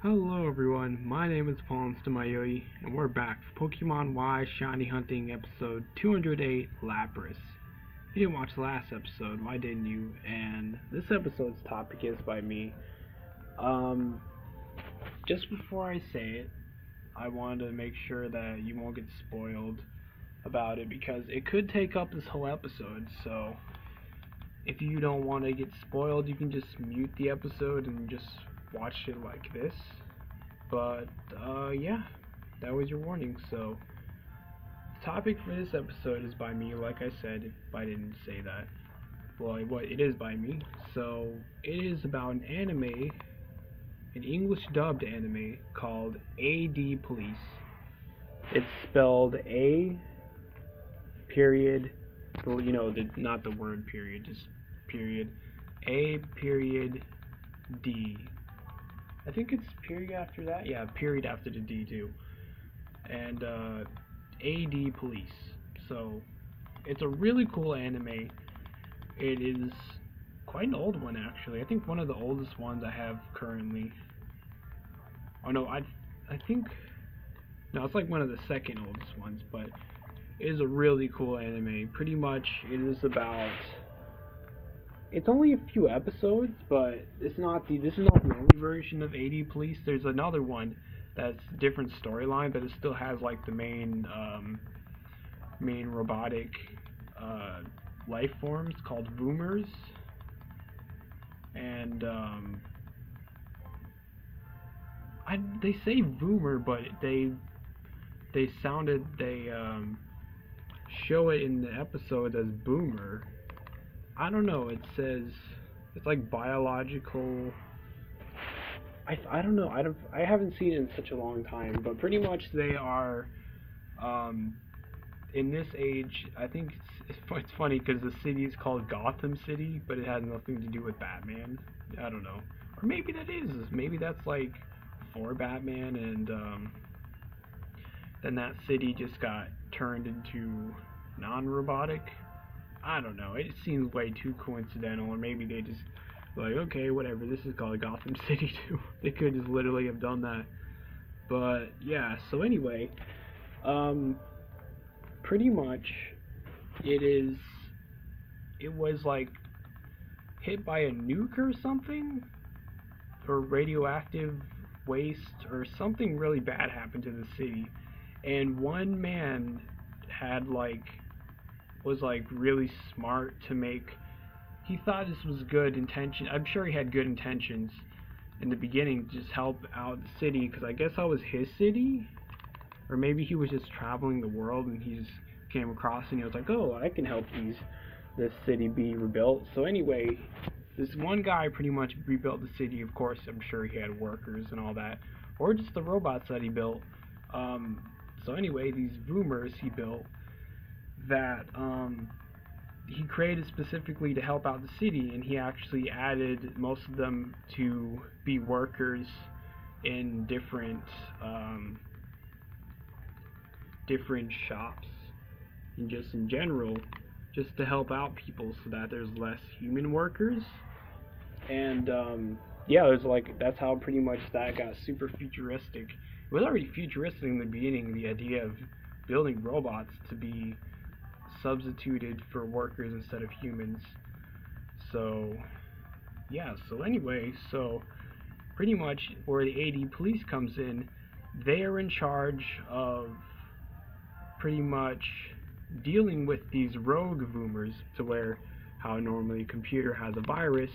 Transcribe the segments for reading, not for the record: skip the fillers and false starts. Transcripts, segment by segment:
Hello everyone, my name is Paul Stamayoi, and we're back for Pokemon Y Shiny Hunting episode 208, Lapras. If you didn't watch the last episode, why didn't you? And this episode's topic is by me. Just before I say it, I wanted to make sure that you won't get spoiled about it because it could take up this whole episode, so if you don't want to get spoiled, you can just mute the episode and just watch it like this. But, yeah, that was your warning. So, the topic for this episode is by me, like I said, if I didn't say that. Well, it is by me. So, it is about an anime, an English dubbed anime called AD Police. It's spelled A period, not the word period, just period, A period D. I think it's period after that. Yeah, period after the D too. And AD Police. So it's a really cool anime. It is quite an old one actually. I think one of the oldest ones I have currently. Oh no, I think no, it's like one of the second oldest ones, but it is a really cool anime. Pretty much it is about, it's only a few episodes, but this is not the only version of AD Police. There's another one that's different storyline, but it still has like the main robotic life forms called Voomers, and they say Voomer, but they show it in the episode as Boomer. I don't know, it says it's like biological. I don't know. I haven't seen it in such a long time, but pretty much they are in this age. I think it's funny because the city is called Gotham City, but it has nothing to do with Batman. I don't know, or maybe that is. Maybe that's like for Batman, and then that city just got turned into non-robotic. I don't know. It seems way too coincidental, or maybe they just like, okay, whatever. This is called Gotham City too. They could just literally have done that. But yeah. So anyway, pretty much, it was like hit by a nuke or something, or radioactive waste, or something really bad happened to the city, and one man was really smart to make. He thought this was good intention. I'm sure he had good intentions in the beginning to just help out the city, because I guess that was his city, or maybe he was just traveling the world and he just came across and he was like, oh, I can help this city be rebuilt. So anyway, this one guy pretty much rebuilt the city. Of course, I'm sure he had workers and all that, or just the robots that he built. So anyway, these Voomers he built that he created specifically to help out the city, and he actually added most of them to be workers in different shops, and just in general, just to help out people so that there's less human workers. And yeah, it was like, that's how pretty much that got super futuristic. It was already futuristic in the beginning, the idea of building robots to be substituted for workers instead of humans. So yeah, so anyway, so pretty much where the AD Police comes in, they are in charge of pretty much dealing with these rogue Voomers, to where how normally a computer has a virus.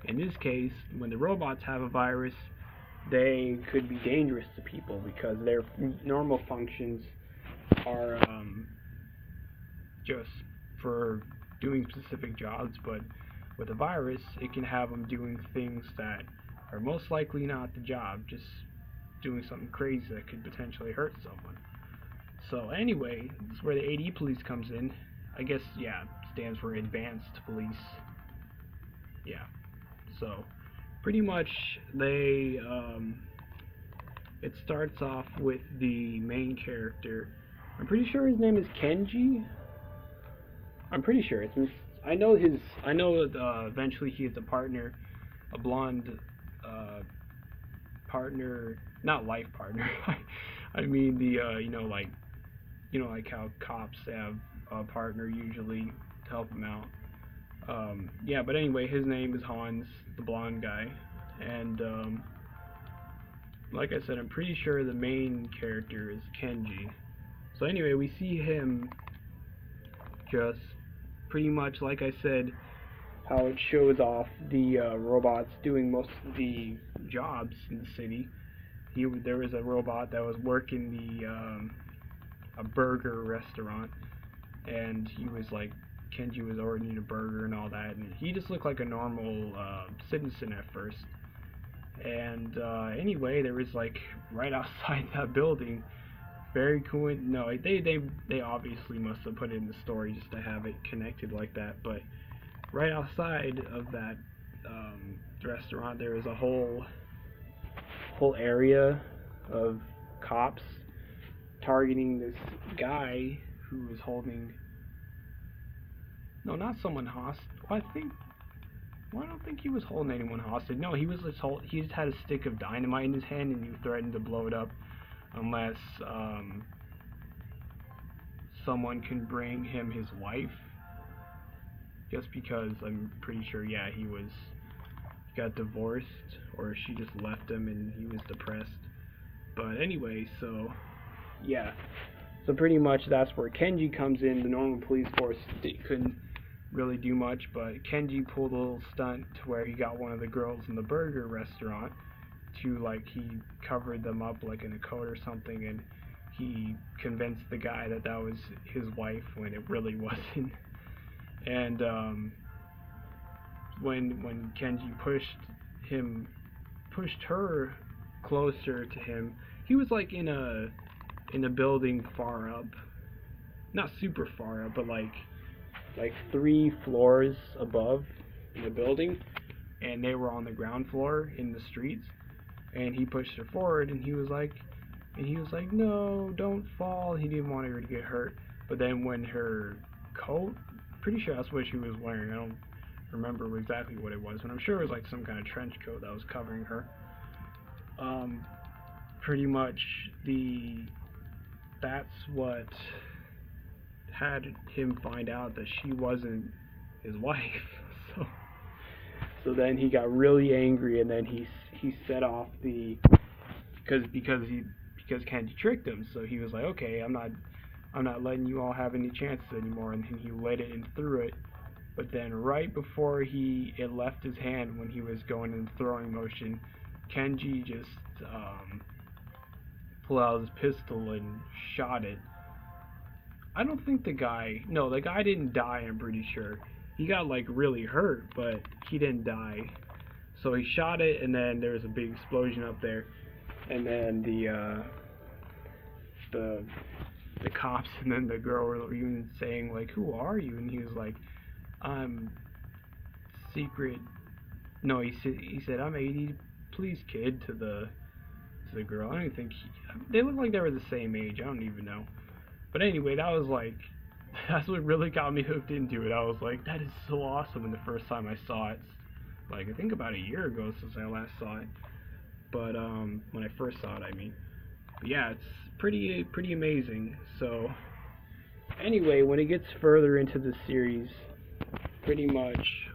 In this case, when the robots have a virus, they could be dangerous to people because their normal functions are just for doing specific jobs, but with a virus, it can have them doing things that are most likely not the job, just doing something crazy that could potentially hurt someone. So anyway, this is where the AD Police comes in. I guess, yeah, stands for Advanced Police. Yeah. So pretty much they it starts off with the main character. I'm pretty sure his name is Kenji. I'm pretty sure it's. I know eventually he has a partner, a blonde partner, not life partner. I mean the like how cops have a partner usually to help them out. Yeah, but anyway, his name is Hans, the blonde guy, and like I said, I'm pretty sure the main character is Kenji. So anyway, we see him just pretty much like I said, how it shows off the robots doing most of the jobs in the city. There was a robot that was working a burger restaurant, and he was like, Kenji was ordering a burger and all that, and he just looked like a normal citizen at first. And anyway, there was like right outside that building, very cool. No, they obviously must have put it in the story just to have it connected like that. But right outside of that restaurant, there was a whole area of cops targeting this guy who was holding. No, not someone hostage. Well, I don't think he was holding anyone hostage. No, he just had a stick of dynamite in his hand, and he threatened to blow it up unless someone can bring him his wife. Just because I'm pretty sure, yeah, he got divorced, or she just left him and he was depressed. But anyway, so yeah, so pretty much that's where Kenji comes in. The normal police force couldn't really do much, but Kenji pulled a little stunt to where he got one of the girls in the burger restaurant to, like, he covered them up like in a coat or something, and he convinced the guy that that was his wife when it really wasn't. And when Kenji pushed her closer to him, he was like in a building far up, not super far up, but like 3 floors above in the building, and they were on the ground floor in the streets, and he pushed her forward, and he was like, no, don't fall. He didn't want her to get hurt. But then when her coat, pretty sure that's what she was wearing, I don't remember exactly what it was, but I'm sure it was like some kind of trench coat that was covering her. Pretty much that's what had him find out that she wasn't his wife. So then he got really angry, and then he set off because Kenji tricked him. So he was like, okay, I'm not letting you all have any chances anymore, and then he let it and threw it. But then right before it left his hand when he was going in throwing motion, Kenji just pulled out his pistol and shot it. I don't think the guy didn't die, I'm pretty sure. He got like really hurt, but he didn't die. So he shot it, and then there was a big explosion up there, and then the cops and then the girl were even saying like, who are you? And he was like, I'm secret. No, he said I'm 80. Please, kid, to the girl. I don't even think they look like they were the same age. I don't even know. But anyway, that's what really got me hooked into it. I was like, that is so awesome. And the first time I saw it, like I think about a year ago since I last saw it. But when I first saw it, I mean. But yeah, it's pretty amazing. So anyway, when it gets further into the series, pretty much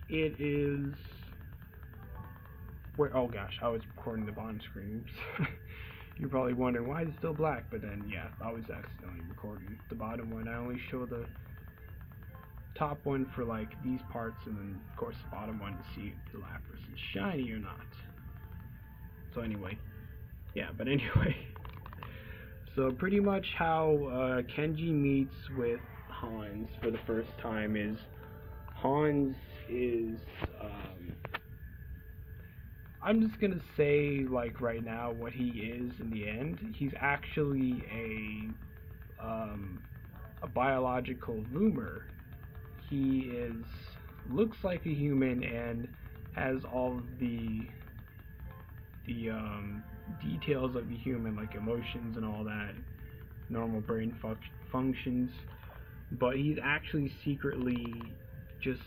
it is where, oh gosh, I was recording the bottom screen. You're probably wondering why it's still black, but then yeah, I was accidentally recording the bottom one. I only show the top one for like these parts, and then of course the bottom one to see if the Lapras is shiny or not. So anyway, yeah, but anyway, so pretty much how Kenji meets with Hans for the first time is Hans is I'm just gonna say, like, right now what he is in the end. He's actually a biological loomer. He looks like a human and has all of the details of a human, like emotions and all that, normal brain functions, but he's actually secretly just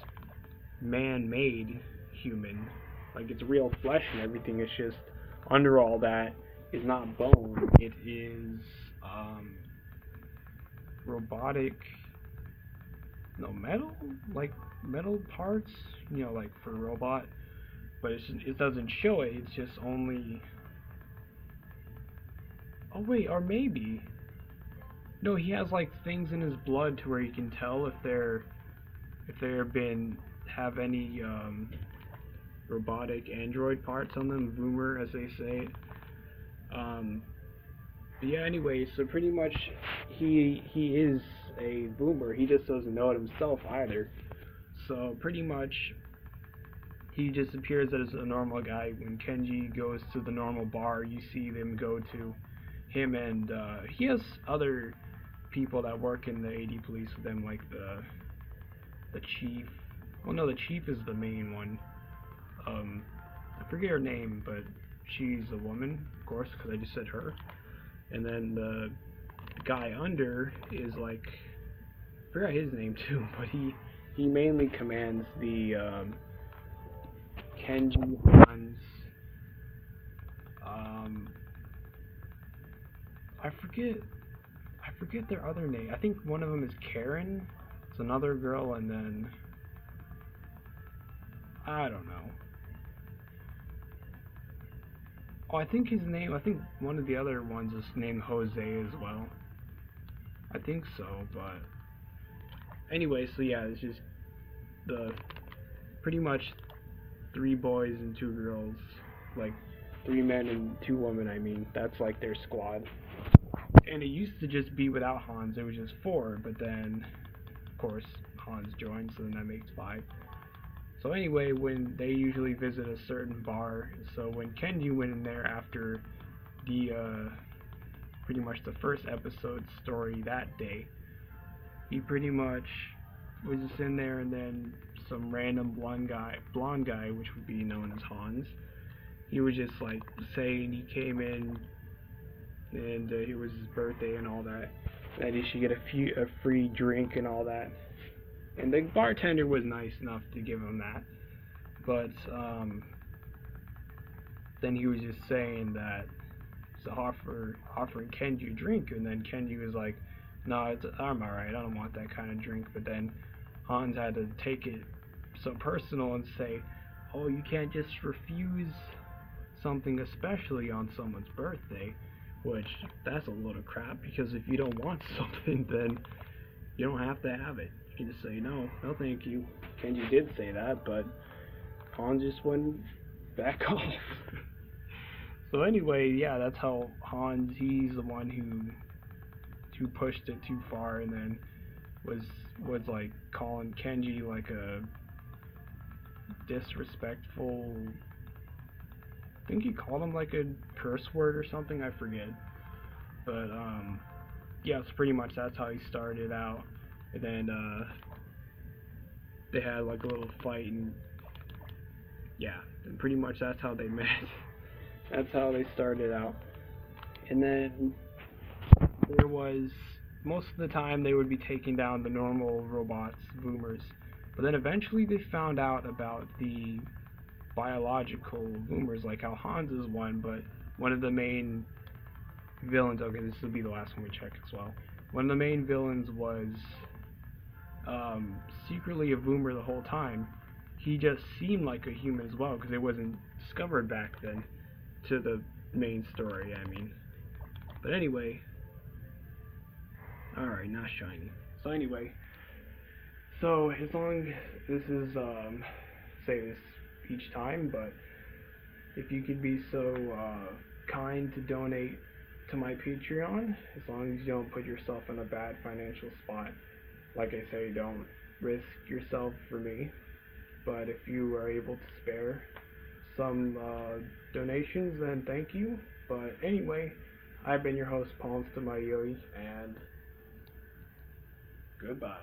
man-made human. Like, it's real flesh and everything. It's just under all that is not bone. It is robotic, no, metal, like metal parts, like for robot. But it doesn't show it. It's just only. Oh wait, or maybe. No, he has like things in his blood to where you can tell if they're been have any robotic android parts on them, boomer as they say. But yeah, anyway, so pretty much he is a boomer. He just doesn't know it himself either. So pretty much he just appears as a normal guy. When Kenji goes to the normal bar, you see them go to him, and he has other people that work in the AD police with them, like the chief. Well, no, the chief is the main one. I forget her name, but she's a woman, of course, because I just said her. And then the guy under is like, I forgot his name too, but he mainly commands the Kenji, Hans. I forget their other name. I think one of them is Karen. It's another girl, and then I don't know. Oh, I think one of the other ones is named Jose as well. I think so, but anyway, so yeah, it's just pretty much 3 boys and 2 girls, like 3 men and 2 women. I mean, that's like their squad. And it used to just be without Hans. It was just 4, but then, of course, Hans joined, so then that makes 5. So anyway, when they usually visit a certain bar, so when Kenji went in there after the pretty much the first episode story that day, he pretty much was just in there, and then some random blonde guy, which would be known as Hans, he was just like saying he came in and it was his birthday and all that he should get a free drink and all that. And the bartender was nice enough to give him that. But then he was just saying that to offering Kenji a drink, and then Kenji was like, "No, I'm alright, I don't want that kind of drink." But then Hans had to take it so personal and say, "Oh, you can't just refuse something, especially on someone's birthday." Which, that's a load of crap, because if you don't want something, then you don't have to have it. You can just say, no thank you. Kenji did say that, but Hans just went back off. So anyway, yeah, that's how Hans, he's the one who pushed it too far, and then was like calling Kenji like a disrespectful, I think he called him like a curse word or something, I forget. But yeah, it's pretty much that's how he started out. And then they had like a little fight, and yeah, and pretty much that's how they met. That's how they started out. And then there was, most of the time they would be taking down the normal robots, boomers. But then eventually they found out about the biological boomers, like how Hans is one, but one of the main villains, okay, this will be the last one we check as well. One of the main villains was secretly a boomer the whole time. He just seemed like a human as well, because it wasn't discovered back then to the main story, I mean. But anyway, alright, not shiny. So anyway, so as long this is, say this each time, but if you could be so kind to donate to my Patreon, as long as you don't put yourself in a bad financial spot. Like I say, don't risk yourself for me, but if you are able to spare some donations, then thank you. But anyway, I've been your host, Palms to my Yoi, and goodbye.